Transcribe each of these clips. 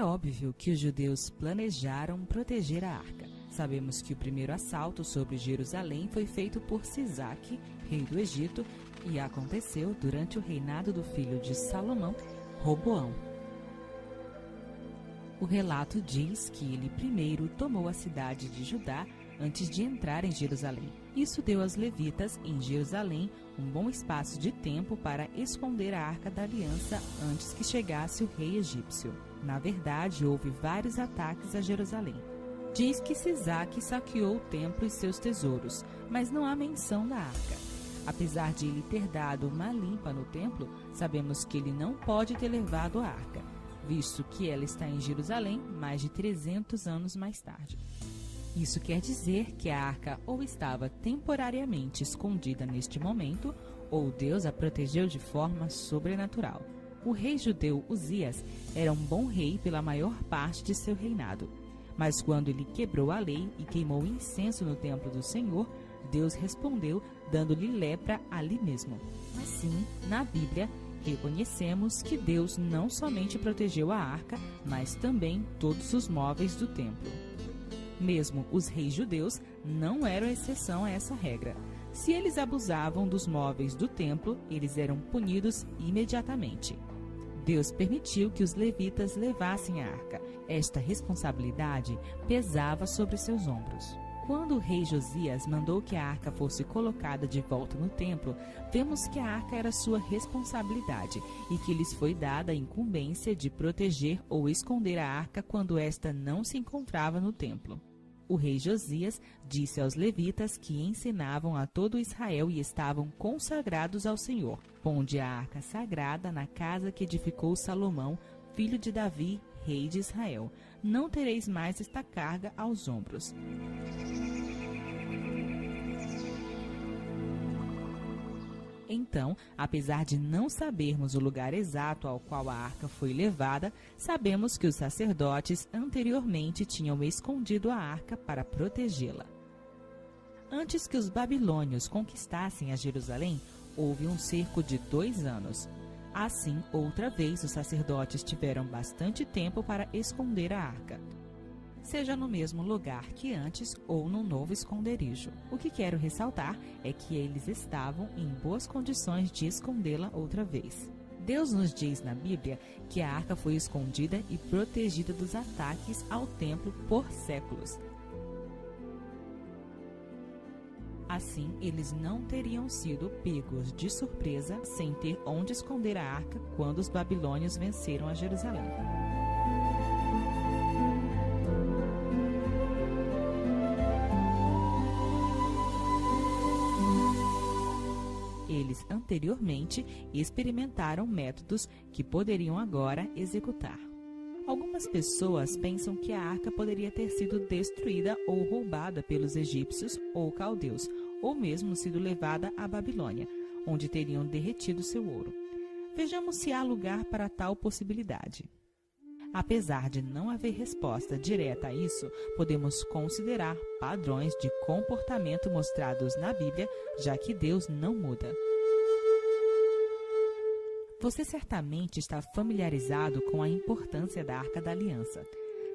óbvio que os judeus planejaram proteger a arca. Sabemos que o primeiro assalto sobre Jerusalém foi feito por Sisaque, rei do Egito, e aconteceu durante o reinado do filho de Salomão, Roboão. O relato diz que ele primeiro tomou a cidade de Judá antes de entrar em Jerusalém. Isso deu aos levitas em Jerusalém um bom espaço de tempo para esconder a Arca da Aliança antes que chegasse o rei egípcio. Na verdade, houve vários ataques a Jerusalém. Diz que Sisaque saqueou o templo e seus tesouros, mas não há menção da arca. Apesar de ele ter dado uma limpa no templo, sabemos que ele não pode ter levado a arca, visto que ela está em Jerusalém mais de 300 anos mais tarde. Isso quer dizer que a arca ou estava temporariamente escondida neste momento, ou Deus a protegeu de forma sobrenatural. O rei judeu Uzias era um bom rei pela maior parte de seu reinado. Mas quando ele quebrou a lei e queimou incenso no templo do Senhor, Deus respondeu dando-lhe lepra ali mesmo. Assim, na Bíblia, reconhecemos que Deus não somente protegeu a arca, mas também todos os móveis do templo. Mesmo os reis judeus não eram exceção a essa regra. Se eles abusavam dos móveis do templo, eles eram punidos imediatamente. Deus permitiu que os levitas levassem a arca. Esta responsabilidade pesava sobre seus ombros. Quando o rei Josias mandou que a arca fosse colocada de volta no templo, vemos que a arca era sua responsabilidade e que lhes foi dada a incumbência de proteger ou esconder a arca quando esta não se encontrava no templo. O rei Josias disse aos levitas que ensinavam a todo Israel e estavam consagrados ao Senhor: ponde a arca sagrada na casa que edificou Salomão, filho de Davi, rei de Israel. Não tereis mais esta carga aos ombros. Então, apesar de não sabermos o lugar exato ao qual a arca foi levada, sabemos que os sacerdotes anteriormente tinham escondido a arca para protegê-la. Antes que os babilônios conquistassem a Jerusalém, houve um cerco de 2 anos. Assim, outra vez, os sacerdotes tiveram bastante tempo para esconder a arca, seja no mesmo lugar que antes ou num novo esconderijo. O que quero ressaltar é que eles estavam em boas condições de escondê-la outra vez. Deus nos diz na Bíblia que a arca foi escondida e protegida dos ataques ao templo por séculos. Assim, eles não teriam sido pegos de surpresa sem ter onde esconder a arca quando os babilônios venceram a Jerusalém. Eles anteriormente experimentaram métodos que poderiam agora executar. Algumas pessoas pensam que a arca poderia ter sido destruída ou roubada pelos egípcios ou caldeus, ou mesmo sido levada à Babilônia, onde teriam derretido seu ouro. Vejamos se há lugar para tal possibilidade. Apesar de não haver resposta direta a isso, podemos considerar padrões de comportamento mostrados na Bíblia, já que Deus não muda. Você certamente está familiarizado com a importância da Arca da Aliança.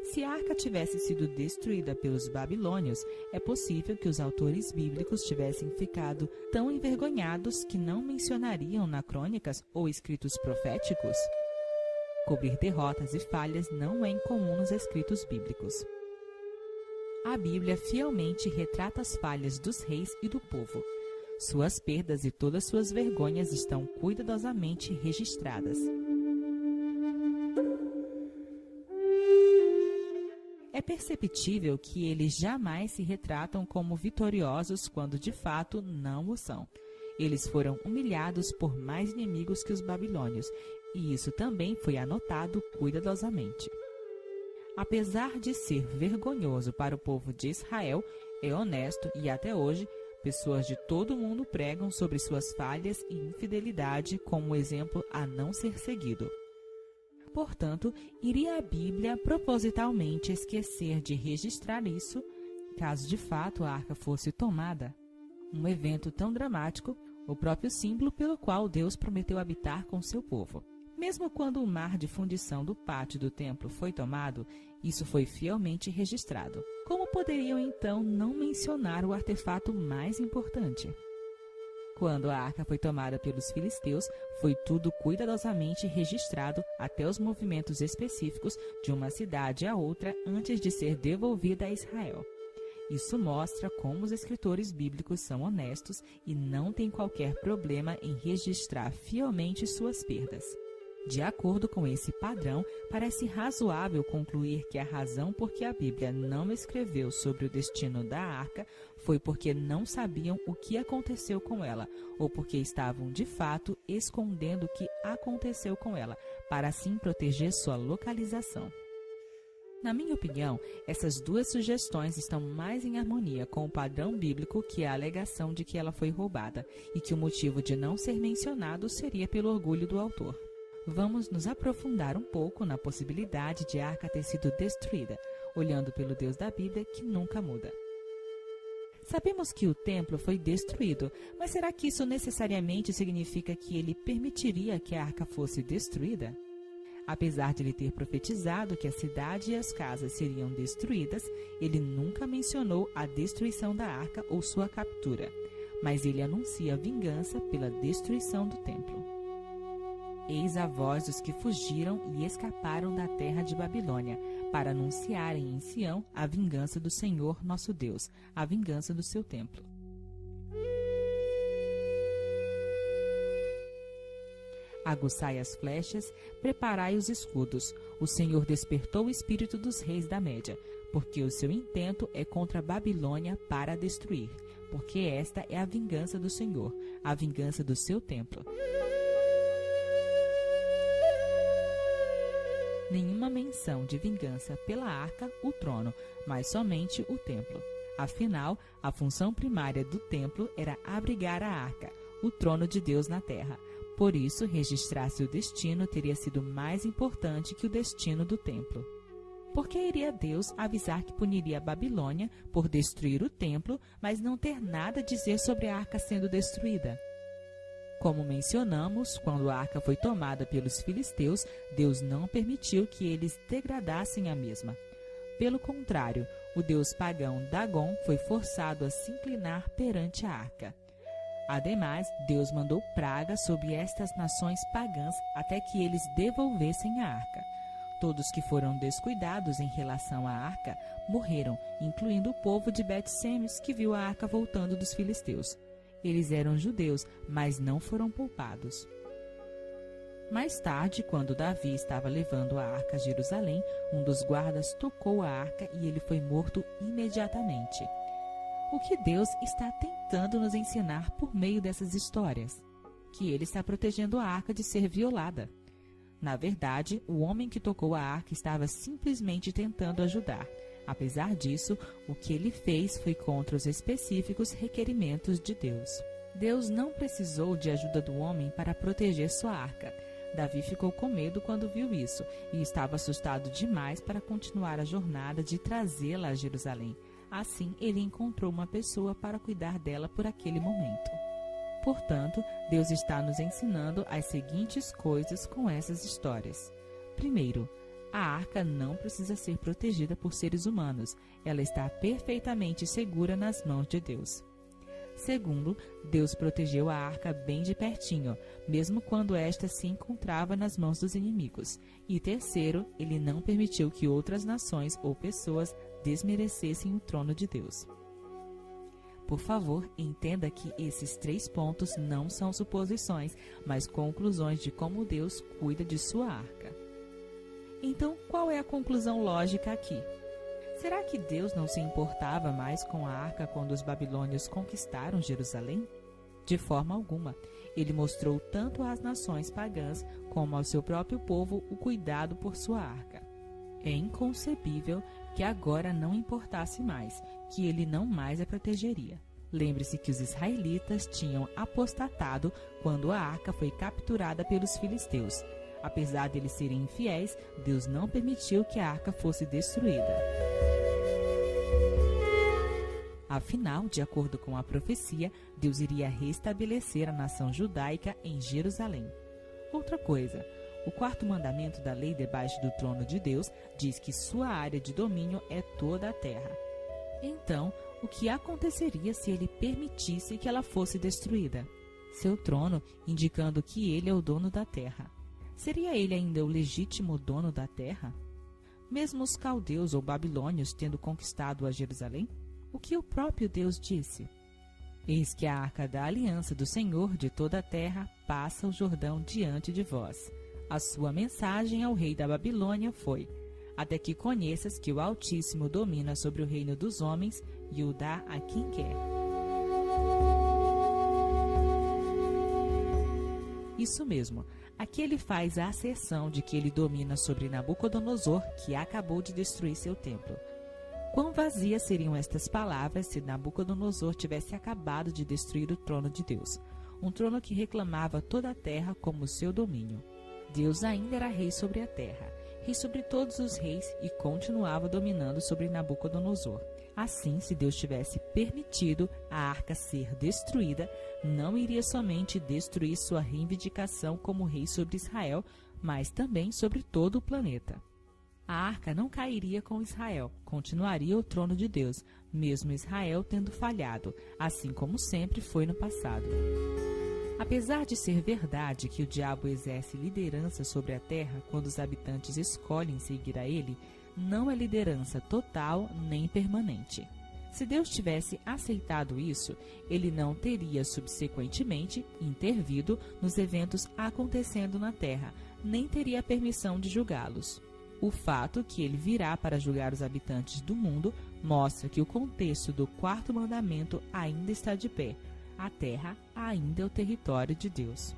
Se a arca tivesse sido destruída pelos babilônios, é possível que os autores bíblicos tivessem ficado tão envergonhados que não mencionariam na crônicas ou escritos proféticos. Cobrir derrotas e falhas não é incomum nos escritos bíblicos. A Bíblia fielmente retrata as falhas dos reis e do povo. Suas perdas e todas suas vergonhas estão cuidadosamente registradas. É perceptível que eles jamais se retratam como vitoriosos quando de fato não o são. Eles foram humilhados por mais inimigos que os babilônios, e isso também foi anotado cuidadosamente. Apesar de ser vergonhoso para o povo de Israel, é honesto e até hoje, pessoas de todo o mundo pregam sobre suas falhas e infidelidade como exemplo a não ser seguido. Portanto, iria a Bíblia propositalmente esquecer de registrar isso, caso de fato a arca fosse tomada? Um evento tão dramático, o próprio símbolo pelo qual Deus prometeu habitar com seu povo. Mesmo quando o mar de fundição do pátio do templo foi tomado, isso foi fielmente registrado. Como poderiam então não mencionar o artefato mais importante? Quando a arca foi tomada pelos filisteus, foi tudo cuidadosamente registrado até os movimentos específicos de uma cidade a outra antes de ser devolvida a Israel. Isso mostra como os escritores bíblicos são honestos e não têm qualquer problema em registrar fielmente suas perdas. De acordo com esse padrão, parece razoável concluir que a razão por que a Bíblia não escreveu sobre o destino da arca foi porque não sabiam o que aconteceu com ela, ou porque estavam, de fato, escondendo o que aconteceu com ela, para assim proteger sua localização. Na minha opinião, essas duas sugestões estão mais em harmonia com o padrão bíblico que a alegação de que ela foi roubada, e que o motivo de não ser mencionado seria pelo orgulho do autor. Vamos nos aprofundar um pouco na possibilidade de a arca ter sido destruída, olhando pelo Deus da Bíblia que nunca muda. Sabemos que o templo foi destruído, mas será que isso necessariamente significa que ele permitiria que a arca fosse destruída? Apesar de ele ter profetizado que a cidade e as casas seriam destruídas, ele nunca mencionou a destruição da arca ou sua captura, mas ele anuncia vingança pela destruição do templo. Eis a voz dos que fugiram e escaparam da terra de Babilônia, para anunciarem em Sião a vingança do Senhor nosso Deus, a vingança do seu templo. Aguçai as flechas, preparai os escudos. O Senhor despertou o espírito dos reis da Média, porque o seu intento é contra a Babilônia para destruir, porque esta é a vingança do Senhor, a vingança do seu templo. Nenhuma menção de vingança pela arca, o trono, mas somente o templo. Afinal, a função primária do templo era abrigar a arca, o trono de Deus na terra. Por isso, registrar seu destino teria sido mais importante que o destino do templo. Por que iria Deus avisar que puniria a Babilônia por destruir o templo, mas não ter nada a dizer sobre a arca sendo destruída? Como mencionamos, quando a arca foi tomada pelos filisteus, Deus não permitiu que eles degradassem a mesma. Pelo contrário, o deus pagão Dagon foi forçado a se inclinar perante a arca. Ademais, Deus mandou pragas sobre estas nações pagãs até que eles devolvessem a arca. Todos que foram descuidados em relação à arca morreram, incluindo o povo de Bet-Semes que viu a arca voltando dos filisteus. Eles eram judeus, mas não foram poupados. Mais tarde, quando Davi estava levando a arca a Jerusalém, um dos guardas tocou a arca e ele foi morto imediatamente. O que Deus está tentando nos ensinar por meio dessas histórias? Que ele está protegendo a arca de ser violada. Na verdade, o homem que tocou a arca estava simplesmente tentando ajudar. Apesar disso, o que ele fez foi contra os específicos requerimentos de Deus. Deus não precisou de ajuda do homem para proteger sua arca. Davi ficou com medo quando viu isso e estava assustado demais para continuar a jornada de trazê-la a Jerusalém. Assim, ele encontrou uma pessoa para cuidar dela por aquele momento. Portanto, Deus está nos ensinando as seguintes coisas com essas histórias. Primeiro, a arca não precisa ser protegida por seres humanos. Ela está perfeitamente segura nas mãos de Deus. Segundo, Deus protegeu a arca bem de pertinho, mesmo quando esta se encontrava nas mãos dos inimigos. E terceiro, ele não permitiu que outras nações ou pessoas desmerecessem o trono de Deus. Por favor, entenda que esses 3 pontos não são suposições, mas conclusões de como Deus cuida de sua arca. Então, qual é a conclusão lógica aqui? Será que Deus não se importava mais com a arca quando os babilônios conquistaram Jerusalém? De forma alguma. Ele mostrou tanto às nações pagãs como ao seu próprio povo o cuidado por sua arca. É inconcebível que agora não importasse mais, que ele não mais a protegeria. Lembre-se que os israelitas tinham apostatado quando a arca foi capturada pelos filisteus. Apesar deles serem infiéis, Deus não permitiu que a arca fosse destruída. Afinal, de acordo com a profecia, Deus iria restabelecer a nação judaica em Jerusalém. Outra coisa, O quarto mandamento da lei debaixo do trono de Deus diz que sua área de domínio é toda a terra. Então, o que aconteceria se ele permitisse que ela fosse destruída? Seu trono, indicando que ele é o dono da terra. Seria ele ainda o legítimo dono da terra? Mesmo os caldeus ou babilônios tendo conquistado a Jerusalém? O que o próprio Deus disse? Eis que a arca da aliança do Senhor de toda a terra passa o Jordão diante de vós. A sua mensagem ao rei da Babilônia foi: até que conheças que o Altíssimo domina sobre o reino dos homens e o dá a quem quer. Isso mesmo, aqui ele faz a asserção de que ele domina sobre Nabucodonosor, que acabou de destruir seu templo. Quão vazias seriam estas palavras se Nabucodonosor tivesse acabado de destruir o trono de Deus, um trono que reclamava toda a terra como seu domínio. Deus ainda era rei sobre a terra, rei sobre todos os reis e continuava dominando sobre Nabucodonosor. Assim, se Deus tivesse permitido a arca ser destruída, não iria somente destruir sua reivindicação como rei sobre Israel, mas também sobre todo o planeta. A arca não cairia com Israel, continuaria o trono de Deus, mesmo Israel tendo falhado, assim como sempre foi no passado. Apesar de ser verdade que o diabo exerce liderança sobre a terra quando os habitantes escolhem seguir a ele, não é liderança total nem permanente. Se Deus tivesse aceitado isso, ele não teria subsequentemente intervido nos eventos acontecendo na terra, nem teria permissão de julgá-los. O fato que ele virá para julgar os habitantes do mundo mostra que o contexto do quarto mandamento ainda está de pé. A terra ainda é o território de Deus.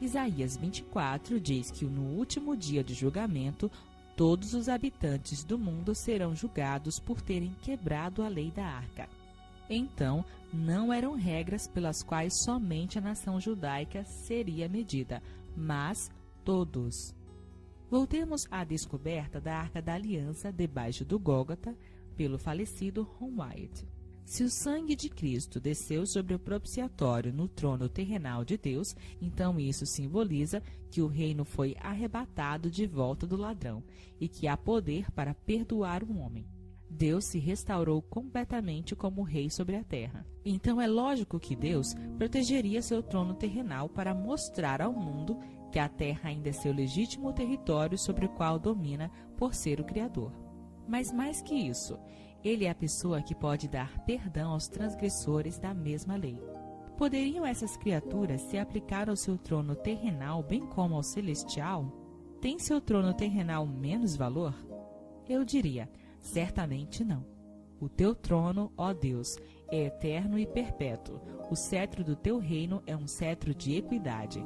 Isaías 24 diz que no último dia de julgamento, todos os habitantes do mundo serão julgados por terem quebrado a lei da arca. Então, não eram regras pelas quais somente a nação judaica seria medida, mas todos. Voltemos à descoberta da Arca da Aliança debaixo do Gólgota pelo falecido Ron Wyatt. Se o sangue de Cristo desceu sobre o propiciatório no trono terrenal de Deus, então isso simboliza que o reino foi arrebatado de volta do ladrão e que há poder para perdoar um homem. Deus se restaurou completamente como rei sobre a terra. Então é lógico que Deus protegeria seu trono terrenal para mostrar ao mundo que a terra ainda é seu legítimo território sobre o qual domina por ser o Criador. Mas mais que isso, ele é a pessoa que pode dar perdão aos transgressores da mesma lei. Poderiam essas criaturas se aplicar ao seu trono terrenal bem como ao celestial? Tem seu trono terrenal menos valor? Eu diria, certamente não. O teu trono, ó Deus, é eterno e perpétuo. O cetro do teu reino é um cetro de equidade.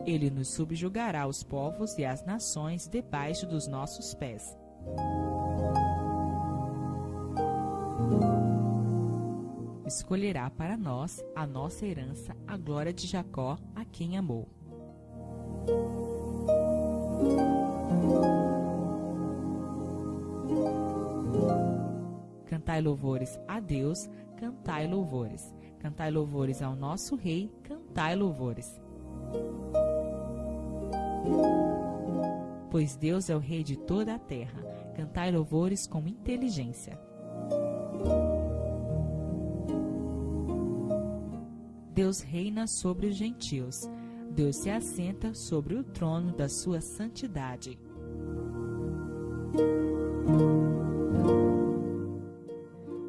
Ele nos subjugará os povos e as nações debaixo dos nossos pés. Escolherá para nós a nossa herança, a glória de Jacó, a quem amou. Cantai louvores a Deus, cantai louvores. Cantai louvores ao nosso Rei, cantai louvores. Pois Deus é o Rei de toda a terra. Cantai louvores com inteligência. Deus reina sobre os gentios. Deus se assenta sobre o trono da sua santidade.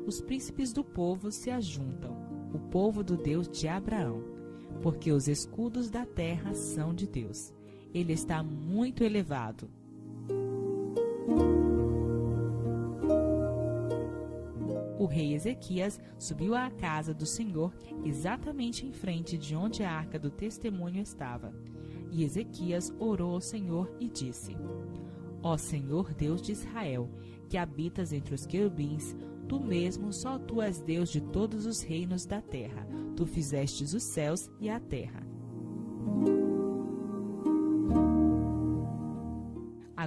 Os príncipes do povo se ajuntam, o povo do Deus de Abraão, porque os escudos da terra são de Deus. Ele está muito elevado. O rei Ezequias subiu à casa do Senhor exatamente em frente de onde a arca do testemunho estava. E Ezequias orou ao Senhor e disse: Ó Senhor Deus de Israel, que habitas entre os querubins, tu mesmo, só tu és Deus de todos os reinos da terra. Tu fizestes os céus e a terra.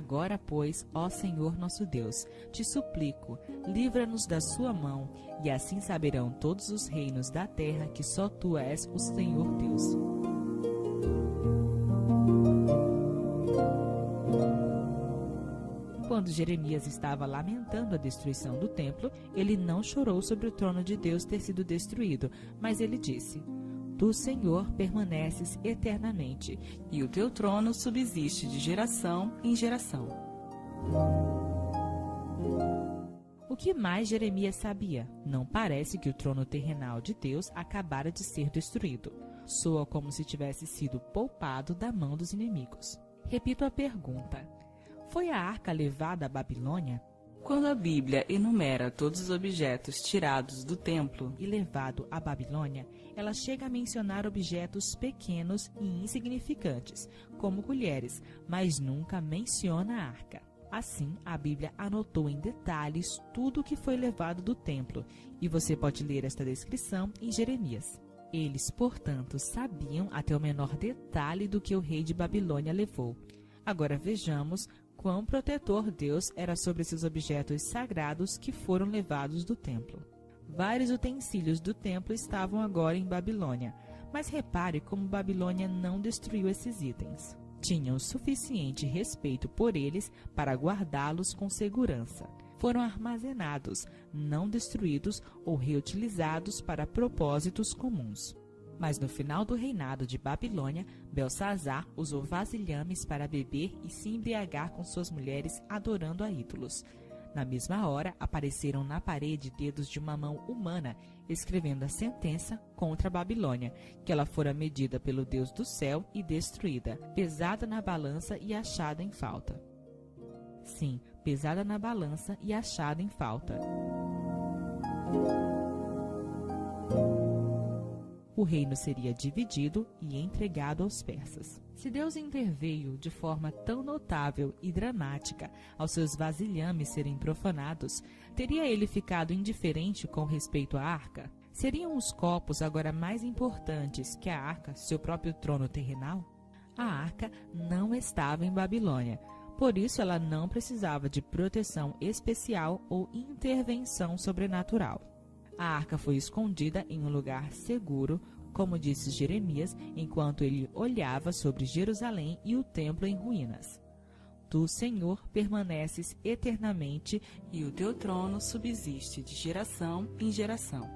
Agora, pois, ó Senhor nosso Deus, te suplico, livra-nos da sua mão, e assim saberão todos os reinos da terra que só tu és o Senhor Deus. Quando Jeremias estava lamentando a destruição do templo, ele não chorou sobre o trono de Deus ter sido destruído, mas ele disse: Tu, Senhor, permaneces eternamente, e o teu trono subsiste de geração em geração. O que mais Jeremias sabia? Não parece que o trono terrenal de Deus acabara de ser destruído. Soa como se tivesse sido poupado da mão dos inimigos. Repito a pergunta: foi a arca levada à Babilônia? Quando a Bíblia enumera todos os objetos tirados do templo e levado à Babilônia, ela chega a mencionar objetos pequenos e insignificantes, como colheres, mas nunca menciona a arca. Assim, a Bíblia anotou em detalhes tudo o que foi levado do templo, e você pode ler esta descrição em Jeremias. Eles, portanto, sabiam até o menor detalhe do que o rei de Babilônia levou. Agora vejamos quão protetor Deus era sobre esses objetos sagrados que foram levados do templo. Vários utensílios do templo estavam agora em Babilônia, mas repare como Babilônia não destruiu esses itens. Tinham suficiente respeito por eles para guardá-los com segurança. Foram armazenados, não destruídos ou reutilizados para propósitos comuns. Mas no final do reinado de Babilônia, Belsazar usou vasilhames para beber e se embriagar com suas mulheres adorando a ídolos. Na mesma hora, apareceram na parede dedos de uma mão humana, escrevendo a sentença contra a Babilônia, que ela fora medida pelo Deus do céu e destruída, pesada na balança e achada em falta. Sim, pesada na balança e achada em falta. O reino seria dividido e entregado aos persas. Se Deus interveio de forma tão notável e dramática aos seus vasilhames serem profanados, teria ele ficado indiferente com respeito à arca? Seriam os copos agora mais importantes que a arca, seu próprio trono terrenal? A arca não estava em Babilônia, por isso ela não precisava de proteção especial ou intervenção sobrenatural. A arca foi escondida em um lugar seguro, como disse Jeremias, enquanto ele olhava sobre Jerusalém e o templo em ruínas. Tu, Senhor, permaneces eternamente e o teu trono subsiste de geração em geração.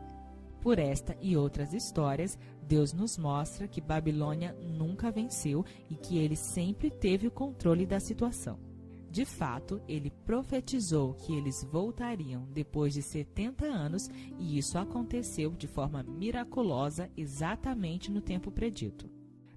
Por esta e outras histórias, Deus nos mostra que Babilônia nunca venceu e que ele sempre teve o controle da situação. De fato, ele profetizou que eles voltariam depois de 70 anos e isso aconteceu de forma miraculosa exatamente no tempo predito.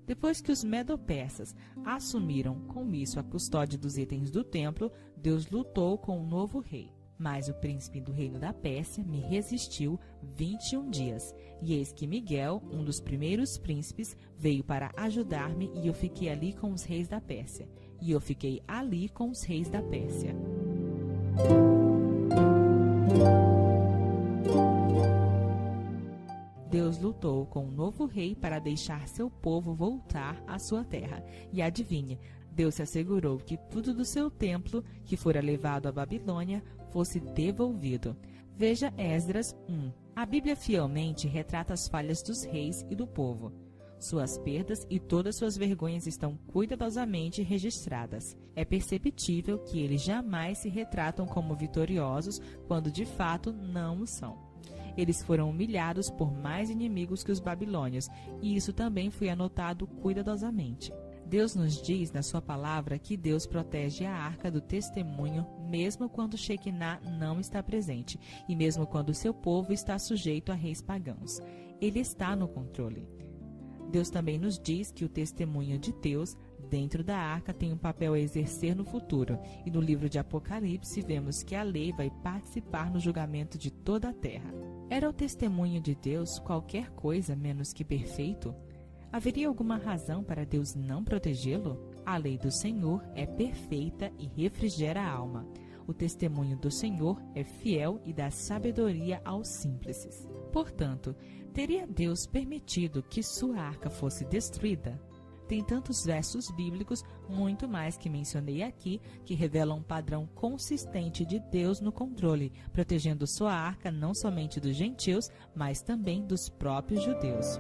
Depois que os medo-persas assumiram com isso a custódia dos itens do templo, Deus lutou com um novo rei. Mas o príncipe do reino da Pérsia me resistiu 21 dias, e eis que Miguel, um dos primeiros príncipes, veio para ajudar-me e eu fiquei ali com os reis da Pérsia. E eu fiquei ali com os reis da Pérsia. Deus lutou com um novo rei para deixar seu povo voltar à sua terra. E adivinhe, Deus se assegurou que tudo do seu templo, que fora levado à Babilônia, fosse devolvido. Veja Esdras 1. A Bíblia fielmente retrata as falhas dos reis e do povo. Suas perdas e todas suas vergonhas estão cuidadosamente registradas. É perceptível que eles jamais se retratam como vitoriosos quando de fato não o são. Eles foram humilhados por mais inimigos que os babilônios, e isso também foi anotado cuidadosamente. Deus nos diz na sua palavra que Deus protege a arca do testemunho mesmo quando Shekinah não está presente e mesmo quando seu povo está sujeito a reis pagãos. Ele está no controle. Deus também nos diz que o testemunho de Deus dentro da arca tem um papel a exercer no futuro, e no livro de Apocalipse vemos que a lei vai participar no julgamento de toda a terra. Era o testemunho de Deus qualquer coisa menos que perfeito? Haveria alguma razão para Deus não protegê-lo? A lei do Senhor é perfeita e refrigera a alma. O testemunho do Senhor é fiel e dá sabedoria aos simples. Portanto, teria Deus permitido que sua arca fosse destruída? Tem tantos versos bíblicos, muito mais que mencionei aqui, que revelam um padrão consistente de Deus no controle, protegendo sua arca não somente dos gentios, mas também dos próprios judeus.